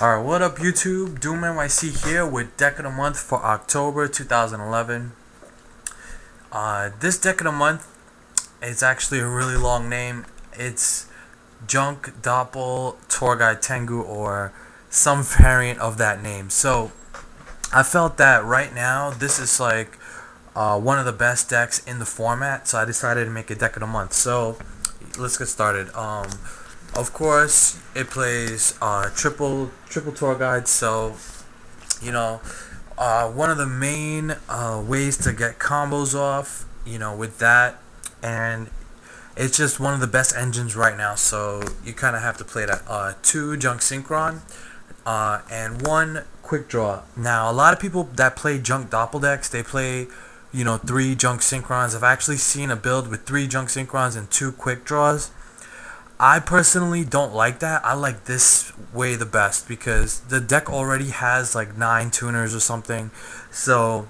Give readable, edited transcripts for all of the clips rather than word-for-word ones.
Alright, what up YouTube? Doomnyc here with Deck of the Month for October 2011. This Deck of the Month is actually a really long name. It's Junk, Doppel, Tour Guide Tengu, or some variant of that name. So, I felt that right now, this is like one of the best decks in the format, so I decided to make a Deck of the Month. So, let's get started. Of course, it plays triple tour guide. So, one of the main ways to get combos off, with that, and it's just one of the best engines right now. So you kind of have to play that. Two junk synchron, and one quick draw. Now, a lot of people that play junk doppel decks, they play three junk synchrons. I've actually seen a build with three junk synchrons and two quick draws. I personally don't like that. I like this way the best because the deck already has like 9 tuners or something. So,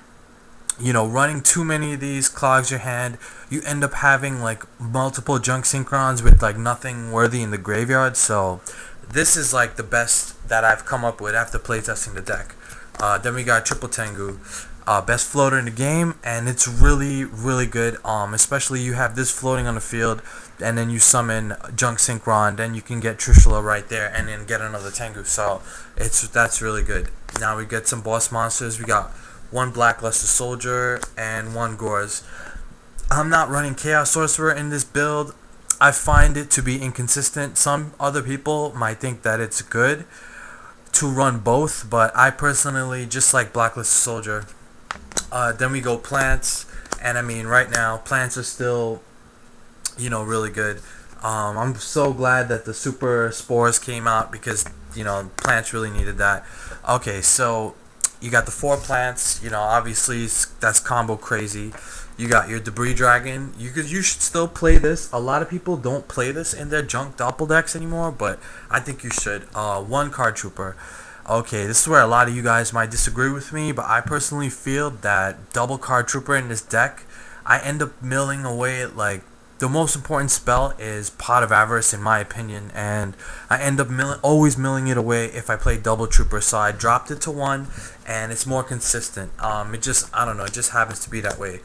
running too many of these clogs your hand. You end up having like multiple junk synchrons with like nothing worthy in the graveyard. So, this is like the best that I've come up with after playtesting the deck. Then we got Triple Tengu. Best floater in the game, and it's really good. Especially you have this floating on the field, and then you summon Junk Synchron, then you can get Trishula right there, and then get another Tengu. So that's really good. Now we get some boss monsters. We got one Blackluster Soldier and one Gores. I'm not running Chaos Sorcerer in this build. I find it to be inconsistent. Some other people might think that it's good to run both, but I personally just like Blackluster Soldier. Then we go plants, and I mean right now plants are still, really good. I'm so glad that the super spores came out because plants really needed that. Okay, so you got the 4 plants. Obviously that's combo crazy. You got your debris dragon. You should still play this. A lot of people don't play this in their junk doppel decks anymore, but I think you should. One card trooper. Okay, this is where a lot of you guys might disagree with me, but I personally feel that double card trooper in this deck, I end up milling away at like the most important spell is Pot of Avarice in my opinion, and I end up always milling it away if I play double trooper. So I dropped it to 1, and it's more consistent. It just I don't know, it just happens to be that way.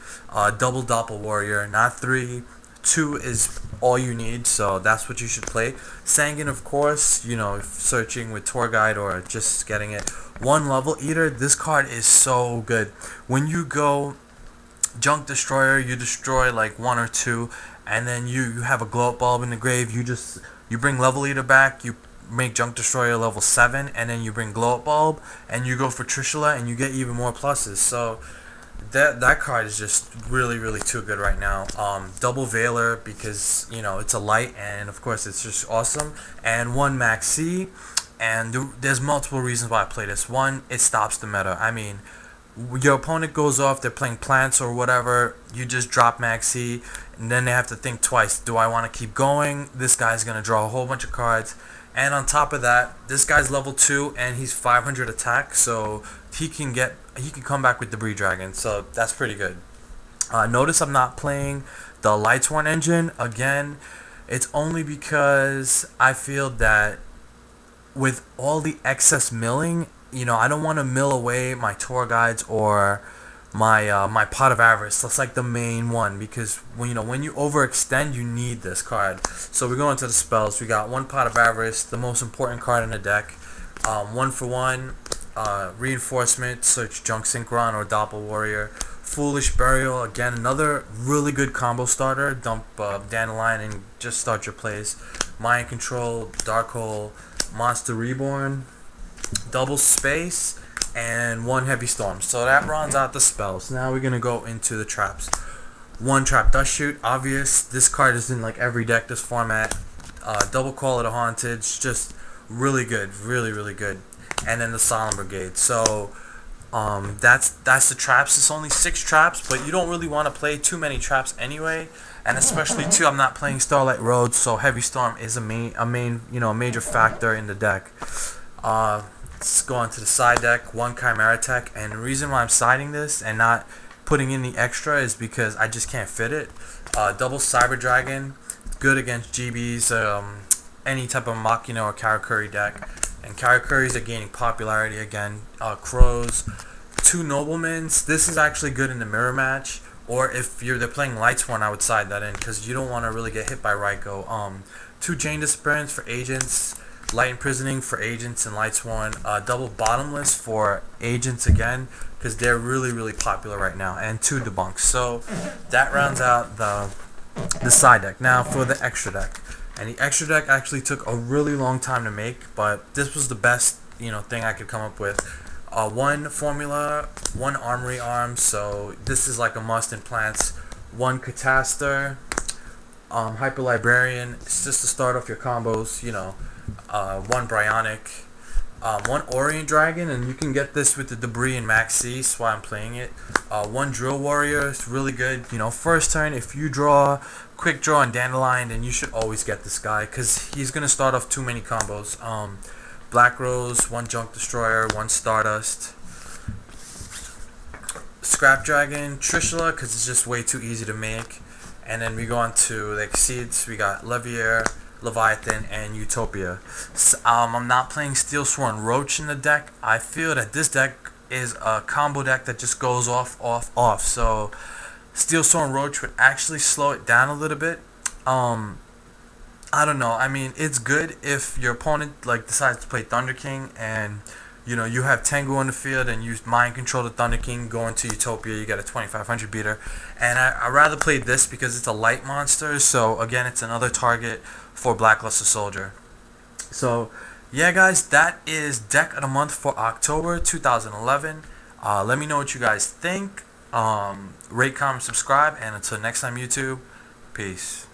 Double Doppel Warrior, not 3. 2 is all you need, so that's what you should play. Sanguine, of course, if searching with Tour Guide or just getting it. 1 Level Eater, this card is so good. When you go Junk Destroyer, you destroy like 1 or 2, and then you have a glow up bulb in the grave. You bring Level Eater back, you make Junk Destroyer level 7, and then you bring glow up bulb, and you go for Trishula, and you get even more pluses. So that card is just really too good right now. Double Veiler because it's a light, and of course it's just awesome. And 1 Maxi, and there's multiple reasons why I play this. 1, it stops the meta. I mean, your opponent goes off, they're playing plants or whatever, you just drop Maxi, and then they have to think twice. Do I want to keep going? This guy's gonna draw a whole bunch of cards. And on top of that, this guy's level 2 and he's 500 attack, so he can come back with Debris Dragon, so that's pretty good. Notice I'm not playing the Lightsworn engine again. It's only because I feel that with all the excess milling, I don't want to mill away my tour guides or my Pot of Avarice. That's like the main one because when you overextend, you need this card. So we go into the spells. We got 1 Pot of Avarice, the most important card in the deck. 1 for 1, reinforcement, search Junk Synchron or Doppel Warrior. Foolish Burial, again another really good combo starter. Dump Dandelion and just start your plays. Mind Control, Dark Hole, Monster Reborn, Double Space, and 1 Heavy Storm. So that rounds out the spells. Now we're gonna go into the traps. 1 Trap Dust Shoot, obvious. This card is in like every deck this format. Double Call of the Haunted, just really good, really good. And then the Solemn Brigade. So that's the traps. It's only 6 traps, but you don't really want to play too many traps anyway. And especially too, I'm not playing Starlight Road, so Heavy Storm is a major factor in the deck. Let's go on to the side deck. 1 Chimera Tech, and the reason why I'm siding this and not putting in the extra is because I just can't fit it. Double Cyber Dragon, good against GBs, any type of Machina or Karakuri deck. and Karakuri's are gaining popularity again. Crows, two Noblemans. This is actually good in the mirror match, or if they're playing Lights one, I would side that in because you don't want to really get hit by Raiko. Two Chain Disappearance for agents, Light Imprisoning for agents and Lights one. Double Bottomless for agents again because they're really popular right now, and two Debunks. So that rounds out the side deck. Now for the extra deck. And the extra deck actually took a really long time to make, but this was the best, thing I could come up with. One formula, one armory arm, so this is like a must in plants. One Catastor, Hyper Librarian, it's just to start off your combos, one Bryonic, one Orient Dragon, and you can get this with the Debris and Max C, that's why I'm playing it. One Drill Warrior, it's really good. First turn, if you draw Quick Draw and Dandelion, then you should always get this guy, because he's going to start off too many combos. Black Rose, one Junk Destroyer, one Stardust. Scrap Dragon, Trishula, because it's just way too easy to make. And then we go on to the Exceeds, we got Levier, Leviathan, and Utopia. So, I'm not playing Steel Sworn Roach in the deck. I feel that this deck is a combo deck that just goes off. So Steel Sworn Roach would actually slow it down a little bit. I don't know. I mean, it's good if your opponent decides to play Thunder King and you have Tengu on the field and you mind control the Thunder King, go into Utopia, you get a 2500 beater. And I rather play this because it's a light monster, so again, it's another target for Blackluster Soldier. So yeah guys, that is deck of the month for October 2011. Let me know what you guys think. Rate, comment, subscribe, and until next time YouTube, peace.